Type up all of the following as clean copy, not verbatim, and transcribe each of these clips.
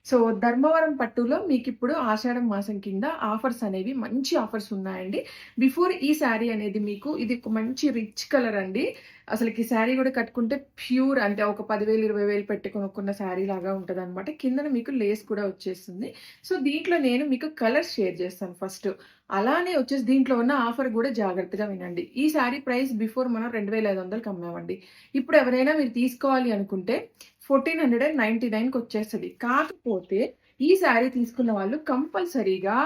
So, Dharmavaram పట్టులో మీకిప్పుడు ఆషాఢం మాసం కింద ఆఫర్స్ అనేవి మంచి ఆఫర్స్ ఉన్నాయండి. బిఫోర్ ఈ శారీ అనేది మీకు ఇది ఒక మంచి రిచ్ కలర్ అండి. అసలకి శారీ గూడా కట్టుకుంటే ప్యూర్ అంటే ఒక 10,000, 20,000 పెట్టి కొనుక్కున్న శారీ లాగా ఉంటదనమాట. కిందన మీకు లేస్ కూడా వచ్చేస్తుంది. సో, దీంట్లో నేను మీకు కలర్స్ షేర్ చేస్తాను ఫస్ట్. అలానే వచ్చేసి దీంట్లో ఉన్న ఆఫర్ గూడా జాగ్రత్తగా వినండి. ఈ శారీ ప్రైస్ బిఫోర్ మనం 2,500కి అమ్మామండి. ఇప్పుడు ఎవరైనా మీరు తీసుకోవాలి అనుకుంటే 1499కి వచ్చేస్తది. కాకపోతే ఈ శారీ తీసుకున్న వాళ్ళు కంపల్సరీగా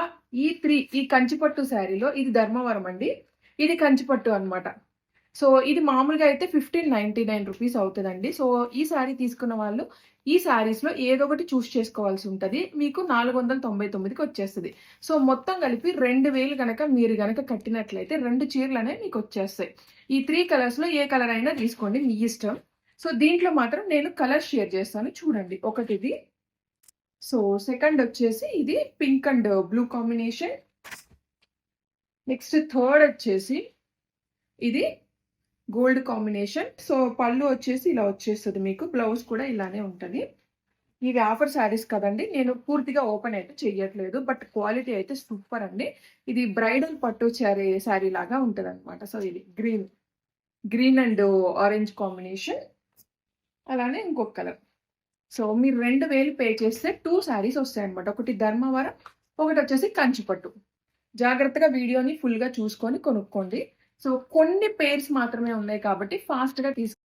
ఈ కంచిపట్టు శారీలో ఇది ధర్మవరం అండి. ఇది కంచిపట్టు అన్నమాట. సో, ఇది మామూలుగా అయితే 1599 రూపీస్ అవుతదండి. సో, ఈ శారీ తీసుకున్న వాళ్ళు ఈ శారీస్‌లో ఏదో ఒకటి చూస్ చేసుకోవాల్సి ఉంటది. మీకు 499కి వచ్చేస్తది. సో, మొత్తం కలిపి 2000 గనక మీరు గనక కట్టినట్లయితే 2 చీరలనేవి మీకొచ్చేస్తాయి. ఈ 3 కలర్స్‌లో ఏ కలర్ అయినా తీసుకోండి మీ ఇష్టం. సో, దీంట్లో మాత్రం నేను కలర్స్ షేర్ చేస్తాను చూడండి. ఒకటిది. సో, సెకండొచ్చేసి ఇది pink and blue combination. Next థర్డొచ్చేసి ఇది గోల్డ్ కాంబినేషన్. సో, పళ్ళు వచ్చేసి ఇలా వచ్చేస్తది మీకు. బ్లౌజ్ కూడా ఇలానే ఉంటది. ఇవి ఆఫర్ శారీస్ కదండీ! నేను పూర్తిగా ఓపెన్ అయితే చెయ్యట్లేదు. బట్ క్వాలిటీ అయితే సూపర్ అండి. ఇది బ్రైడల్ పట్టు శారీ లాగా ఉంటదనమాట. సో, ఇది గ్రీన్ అండ్ ఆరెంజ్ కాంబినేషన్. అలానే ఇంకొక కలర్. సో, మీరు 2000 పే చేస్తే 2 శారీస్ వస్తాయన్నమాట. ఒకటి ధర్మవరం, ఒకటొచ్చేసి కంచిపట్టు. జాగ్రత్తగా వీడియోని ఫుల్‌గా చూసుకొని కొనుక్కోండి. సో, కొన్ని పెయిర్స్ మాత్రమే ఉన్నాయి కాబట్టి ఫాస్ట్‌గా